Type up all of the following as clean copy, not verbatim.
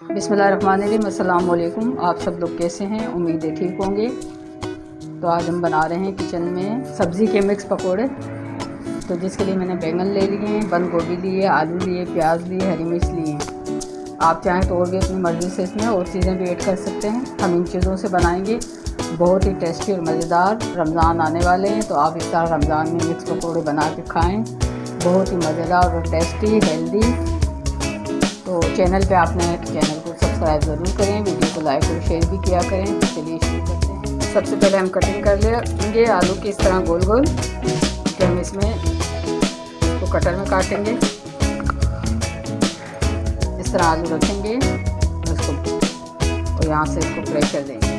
बिस्मिल्लाहिर्रहमानिर्रहीम। अस्सलाम वालेकुम। आप सब लोग कैसे हैं? उम्मीद है ठीक होंगे। तो आज हम बना रहे हैं किचन में सब्ज़ी के मिक्स पकोड़े। तो जिसके लिए मैंने बैंगन ले लिए हैं, बंद गोभी लिए, आलू लिए, प्याज लिए, हरी मिर्च लिए हैं। आप चाहें तो और भी अपनी मर्ज़ी से इसमें और चीज़ें भी ऐड कर सकते हैं। हम इन चीज़ों से बनाएंगे बहुत ही टेस्टी और मज़ेदार। रमज़ान आने वाले हैं तो आप इस तरह रमज़ान में मिक्स पकोड़े बना के खाएँ। बहुत ही मज़ेदार और टेस्टी, हेल्दी। तो चैनल पे आपने चैनल को सब्सक्राइब ज़रूर करें, वीडियो को लाइक और शेयर भी किया करें। तो चलिए शुरू करते हैं। सबसे पहले हम कटिंग कर लेंगे आलू की इस तरह गोल गोल। कि हम इसमें इसको कटर में काटेंगे। इस तरह आलू रखेंगे इसको और यहाँ से इसको फ्राई कर देंगे।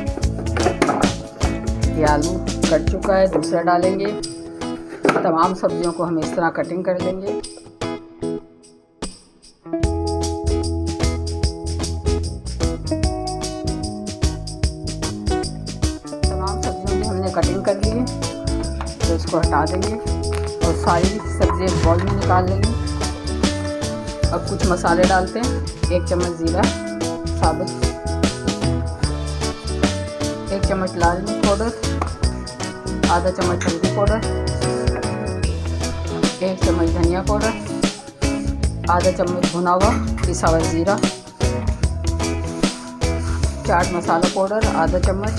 ये आलू कट चुका है, दूसरा डालेंगे। तमाम सब्जियों को हम इस तरह कटिंग कर लेंगे। कटिंग कर लिए तो इसको हटा देंगे और सारी सब्ज़ी एक बाउल में निकाल लेंगे। अब कुछ मसाले डालते हैं। 1 चम्मच ज़ीरा साबुत, 1 चम्मच लाल मिर्च पाउडर, आधा चम्मच हल्दी पाउडर, 1 चम्मच धनिया पाउडर, आधा चम्मच भुना हुआ पिसा हुआ ज़ीरा, चाट मसाला पाउडर आधा चम्मच,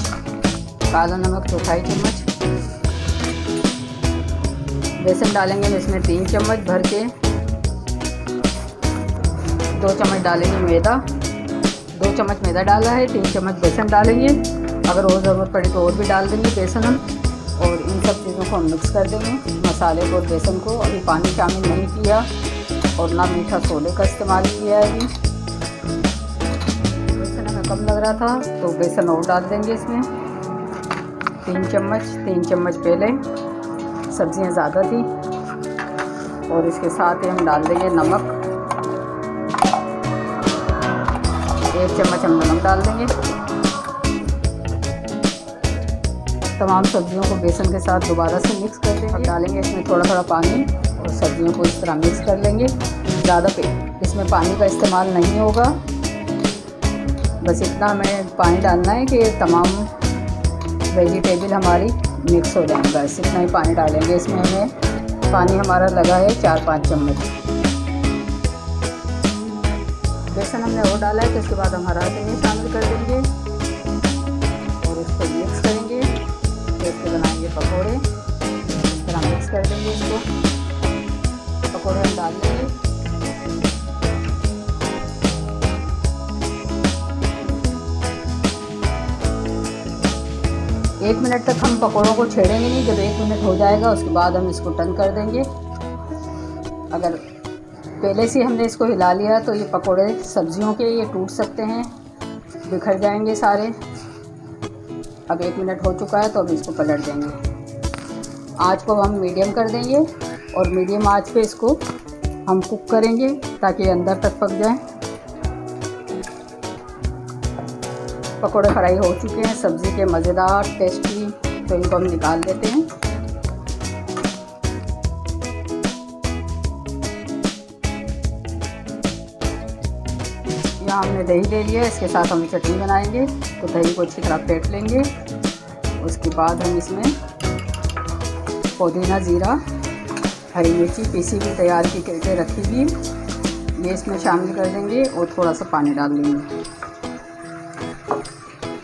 काला नमक 1/4 चम्मच, बेसन डालेंगे इसमें 3 चम्मच भर के, 2 चम्मच डालेंगे मैदा, 2 चम्मच मैदा डाला है, 3 चम्मच बेसन डालेंगे। अगर और ज़रूरत पड़े तो और भी डाल देंगे बेसन हम। और इन सब चीज़ों को हम मिक्स कर देंगे, मसाले को और बेसन को। अभी पानी शामिल नहीं किया और ना मीठा सोडे का इस्तेमाल किया है। अभी बेसन हमें कम लग रहा था तो बेसन और डाल देंगे इसमें 3 चम्मच पहले, सब्जियां ज़्यादा थी। और इसके साथ ही हम डाल देंगे नमक, 1 चम्मच हम नमक डाल देंगे। तमाम सब्जियों को बेसन के साथ दोबारा से मिक्स कर देंगे। अब डालेंगे इसमें थोड़ा थोड़ा पानी और सब्जियों को इस तरह मिक्स कर लेंगे। ज़्यादा इसमें पानी का इस्तेमाल नहीं होगा, बस इतना हमें पानी डालना है कि तमाम वेजिटेबल हमारी मिक्स हो जाए। बस इतना ही पानी डालेंगे इसमें। हमें पानी हमारा लगा है 4-5 चम्मच। बेसन हमने और डाला है तो इसके बाद हम हरा धनिया शामिल कर देंगे और इसको मिक्स करेंगे। तो इसके बनाएंगे पकोड़े। इस तरह मिक्स कर देंगे इसको। पकोड़े हम डाल देंगे। 1 मिनट तक हम पकोड़ों को छेड़ेंगे नहीं। जब 1 मिनट हो जाएगा उसके बाद हम इसको टर्न कर देंगे। अगर पहले से हमने इसको हिला लिया तो ये पकोड़े सब्जियों के ये टूट सकते हैं, बिखर जाएंगे सारे। अब 1 मिनट हो चुका है तो अब इसको पलट देंगे। आँच को हम मीडियम कर देंगे और मीडियम आँच पे इसको हम कुक करेंगे ताकि अंदर तक पक जाए। पकोड़े फ्राई हो चुके हैं सब्ज़ी के, मज़ेदार टेस्टी। तो इनको हम निकाल लेते हैं। यहाँ हमने दही ले लिया, इसके साथ हम चटनी बनाएंगे। तो दही को अच्छी तरह फेंट लेंगे। उसके बाद हम इसमें पुदीना, ज़ीरा, हरी मिर्ची पीसी हुई तैयार की करके रखी हुई ये इसमें शामिल कर देंगे और थोड़ा सा पानी डाल देंगे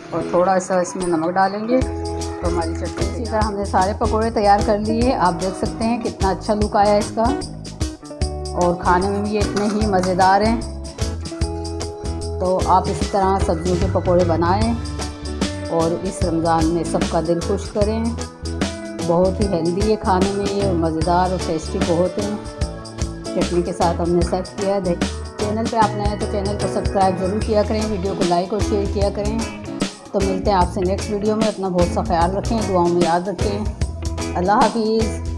और थोड़ा सा इसमें नमक डालेंगे। तो हमारी चटनी इसी तरह हमने सारे पकोड़े तैयार कर लिए। आप देख सकते हैं कितना अच्छा लुक आया इसका और खाने में भी ये इतने ही मज़ेदार हैं। तो आप इसी तरह सब्जियों के पकोड़े बनाएं और इस रमज़ान में सबका दिल खुश करें। बहुत ही हेल्दी है खाने में ये, मज़ेदार और टेस्टी बहुत है। चटनी के साथ हमने सर्व किया है। चैनल पे आप नए हैं तो चैनल को सब्सक्राइब ज़रूर किया करें, वीडियो को लाइक और शेयर किया करें। तो मिलते हैं आपसे नेक्स्ट वीडियो में। अपना बहुत सा ख्याल रखें, दुआओं में याद रखें। अल्लाह हाफिज़।